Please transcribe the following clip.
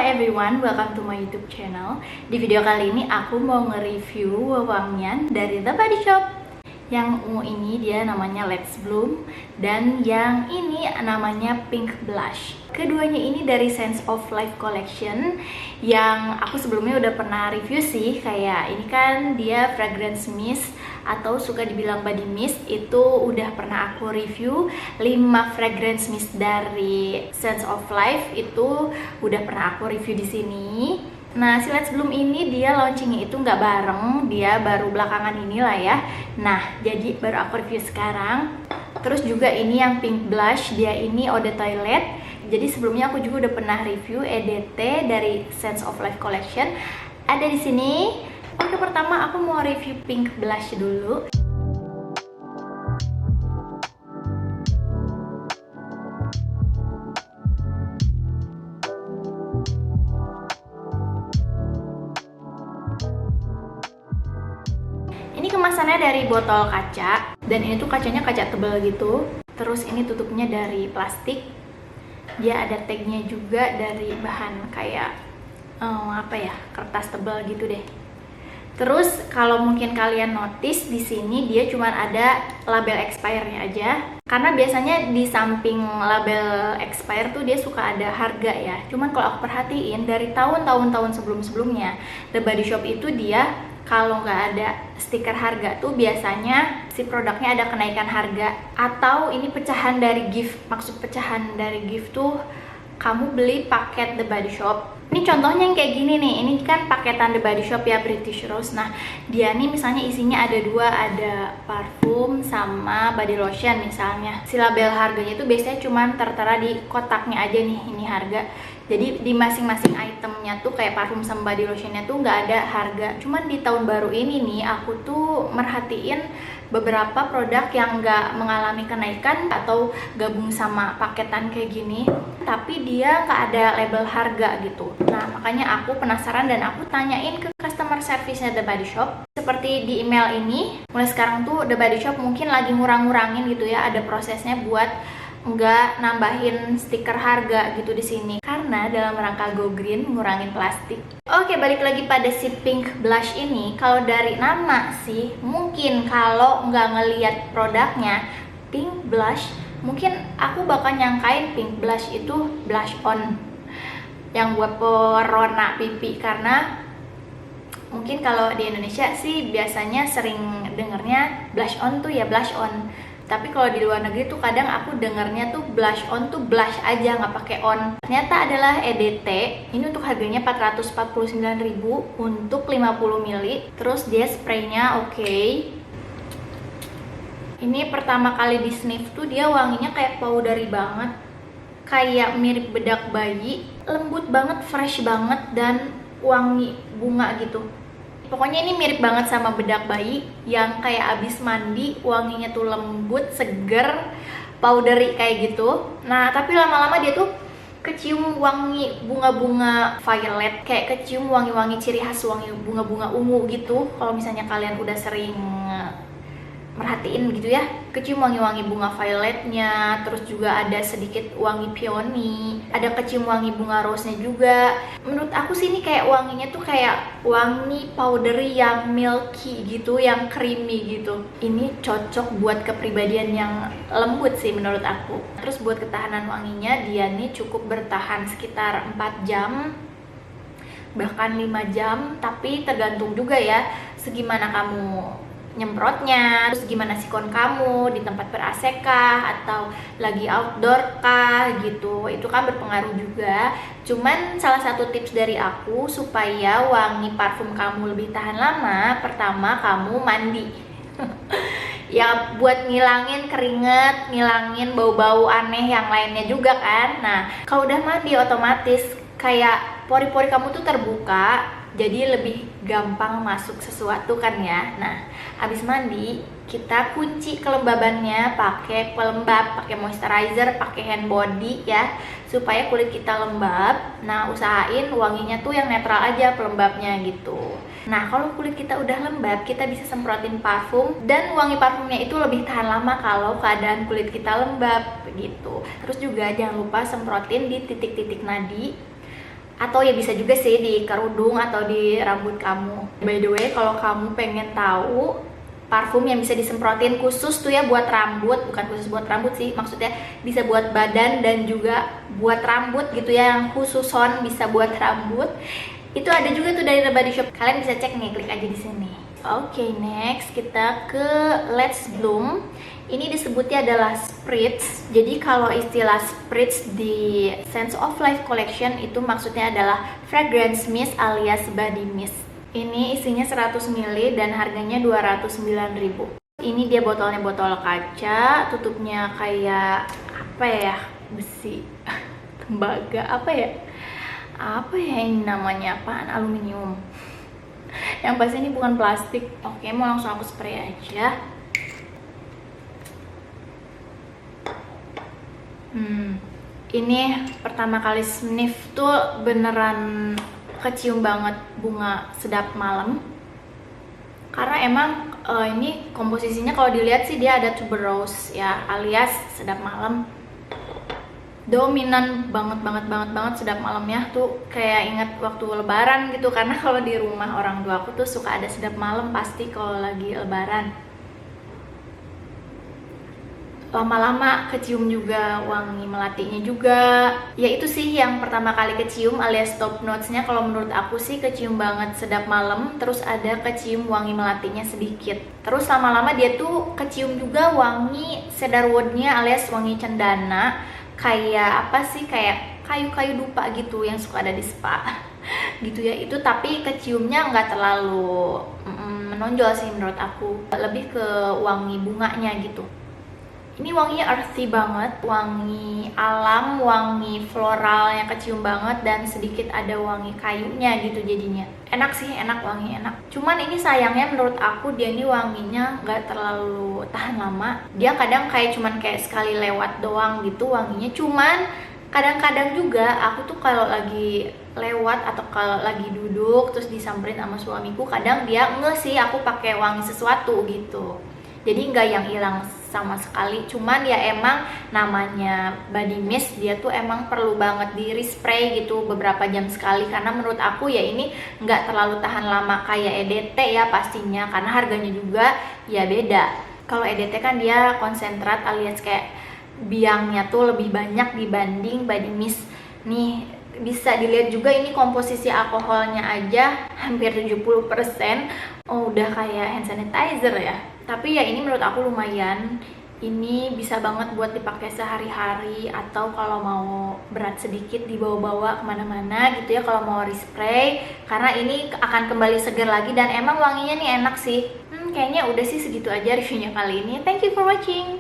everyone, welcome to my YouTube channel. Di video kali ini aku mau nge-review wewangian dari The Body Shop. Yang ungu ini dia namanya Let's Bloom, dan yang ini namanya Pink Blush. Keduanya ini dari Sense of Life Collection yang aku sebelumnya udah pernah review sih. Kayak ini kan dia fragrance mist atau suka dibilang body mist, itu udah pernah aku review 5 fragrance mist dari Sense of Life, itu udah pernah aku review di sini. Nah, si Let's Bloom ini dia launchingnya itu nggak bareng, dia baru belakangan inilah ya. Nah, jadi baru aku review sekarang. Terus juga ini yang Pink Blush, dia ini Eau de Toilette. Jadi sebelumnya aku juga udah pernah review EDT dari Sense of Life Collection. Ada di sini. Oke, pertama aku mau review Pink Blush dulu. Ini kemasannya dari botol kaca, dan ini tuh kacanya kaca tebal gitu. Terus ini tutupnya dari plastik. Dia ada tagnya juga dari bahan kayak kertas tebal gitu deh. Terus kalau mungkin kalian notice di sini dia cuma ada label expire-nya aja. Karena biasanya di samping label expire tuh dia suka ada harga ya. Cuman kalau aku perhatiin dari tahun-tahun sebelum-sebelumnya, The Body Shop itu dia kalau nggak ada stiker harga tuh biasanya si produknya ada kenaikan harga. Atau ini pecahan dari gift. Maksud pecahan dari gift tuh kamu beli paket The Body Shop. Ini contohnya yang kayak gini nih, ini kan paketan The Body Shop ya, British Rose. Nah, dia nih misalnya isinya ada dua, ada parfum sama body lotion misalnya. Si label harganya itu biasanya cuma tertera di kotaknya aja nih, ini harga. Jadi di masing-masing itemnya tuh kayak parfum sama body lotionnya tuh nggak ada harga. Cuman di tahun baru ini nih aku tuh merhatiin beberapa produk yang nggak mengalami kenaikan atau gabung sama paketan kayak gini, tapi dia nggak ada label harga gitu. Nah, makanya aku penasaran dan aku tanyain ke customer service-nya The Body Shop. Seperti di email ini, mulai sekarang tuh The Body Shop mungkin lagi ngurang-ngurangin gitu ya, ada prosesnya buat nggak nambahin stiker harga gitu di sini karena dalam rangka go green, ngurangin plastik. Oke, balik lagi pada si Pink Blush ini. Kalau dari nama sih, mungkin kalau nggak ngelihat produknya Pink Blush, mungkin aku bakal nyangkain Pink Blush itu blush on yang buat pewarna pipi, karena mungkin kalau di Indonesia sih biasanya sering dengernya blush on tuh ya blush on. Tapi kalau di luar negeri tuh kadang aku dengarnya tuh blush on tuh blush aja, nggak pakai on. Ternyata adalah EDT. Ini untuk harganya 449.000 untuk 50 ml. Terus dia spraynya oke. Ini pertama kali di sniff tuh dia wanginya kayak powdery banget, kayak mirip bedak bayi, lembut banget, fresh banget, dan wangi bunga gitu. Pokoknya ini mirip banget sama bedak bayi yang kayak abis mandi, wanginya tuh lembut, seger, powdery kayak gitu. Nah, tapi lama-lama dia tuh kecium wangi bunga-bunga violet, kayak kecium wangi-wangi ciri khas wangi bunga-bunga ungu gitu. Kalau misalnya kalian udah sering merhatiin gitu ya, kecium wangi-wangi bunga violetnya, terus juga ada sedikit wangi peony, ada kecium wangi bunga rose-nya juga. Menurut aku sih ini kayak wanginya tuh kayak wangi powdery yang milky gitu, yang creamy gitu. Ini cocok buat kepribadian yang lembut sih menurut aku. Terus buat ketahanan wanginya, dia nih cukup bertahan sekitar 4 jam bahkan 5 jam, tapi tergantung juga ya segimana kamu nyemprotnya, terus gimana sikon kamu, di tempat ber-AC kah atau lagi outdoor kah gitu. Itu kan berpengaruh juga. Cuman salah satu tips dari aku supaya wangi parfum kamu lebih tahan lama, pertama kamu mandi. Ya buat ngilangin keringet, ngilangin bau-bau aneh yang lainnya juga kan. Nah, kalau udah mandi otomatis kayak pori-pori kamu tuh terbuka, jadi lebih gampang masuk sesuatu kan ya. Nah, habis mandi kita kunci kelembabannya pakai pelembab, pakai moisturizer, pakai hand body ya, supaya kulit kita lembab. Nah, usahain wanginya tuh yang netral aja pelembabnya gitu. Nah, kalau kulit kita udah lembab, kita bisa semprotin parfum, dan wangi parfumnya itu lebih tahan lama kalau keadaan kulit kita lembab begitu. Terus juga jangan lupa semprotin di titik-titik nadi Atau ya bisa juga sih di kerudung atau di rambut kamu. By the way, kalau kamu pengen tahu parfum yang bisa disemprotin khusus tuh ya buat rambut, bukan khusus buat rambut sih, maksudnya bisa buat badan dan juga buat rambut gitu ya, yang khususon bisa buat rambut. Itu ada juga tuh dari The Body Shop. Kalian bisa cek nih, klik aja di sini. Oke, next kita ke Let's Bloom. Ini disebutnya adalah spritz. Jadi kalau istilah spritz di Sense of Life Collection itu maksudnya adalah fragrance mist alias body mist. Ini isinya 100 ml dan harganya 209.000. Ini dia botolnya botol kaca, tutupnya kayak apa ya? Besi. Tembaga apa ya? Apa ya ini namanya? Apaan? Aluminium. Yang pasti ini bukan plastik. Oke, mau langsung aku spray aja. Ini pertama kali sniff tuh beneran kecium banget bunga sedap malam. Karena emang ini komposisinya kalau dilihat sih dia ada tuberose ya, alias sedap malam. Dominan banget sedap malamnya tuh kayak inget waktu lebaran gitu, karena kalau di rumah orang tua aku tuh suka ada sedap malam pasti kalau lagi lebaran. Lama-lama kecium juga wangi melatinya juga. Ya itu sih yang pertama kali kecium alias top notesnya. Kalau menurut aku sih kecium banget sedap malam, terus ada kecium wangi melatinya sedikit. Terus lama-lama dia tuh kecium juga wangi cedarwoodnya alias wangi cendana. Kayak apa sih, kayak kayu-kayu dupa gitu yang suka ada di spa gitu ya. Itu tapi keciumnya nggak terlalu menonjol sih menurut aku, lebih ke wangi bunganya gitu. Ini wanginya earthy banget, wangi alam, wangi floral yang kecium banget, dan sedikit ada wangi kayunya gitu jadinya. Enak sih, enak, wangi enak. Cuman ini sayangnya menurut aku dia ini wanginya nggak terlalu tahan lama. Dia kadang kayak cuman kayak sekali lewat doang gitu wanginya. Cuman kadang-kadang juga aku tuh kalau lagi lewat atau kalau lagi duduk terus disamperin sama suamiku, kadang dia nge sih aku pakai wangi sesuatu gitu. Jadi nggak yang hilang sama sekali, cuman ya emang namanya body mist dia tuh emang perlu banget di respray gitu beberapa jam sekali, karena menurut aku ya ini nggak terlalu tahan lama kayak EDT ya pastinya, karena harganya juga ya beda. Kalau EDT kan dia konsentrat alias kayak biangnya tuh lebih banyak dibanding body mist. Nih bisa dilihat juga ini komposisi alkoholnya aja hampir 70%. Oh, udah kayak hand sanitizer ya. Tapi ya ini menurut aku lumayan. Ini bisa banget buat dipakai sehari-hari, atau kalau mau berat sedikit dibawa-bawa kemana-mana gitu ya, kalau mau respray, karena ini akan kembali segar lagi dan emang wanginya nih enak sih. Kayaknya udah sih segitu aja reviewnya kali ini. Thank you for watching.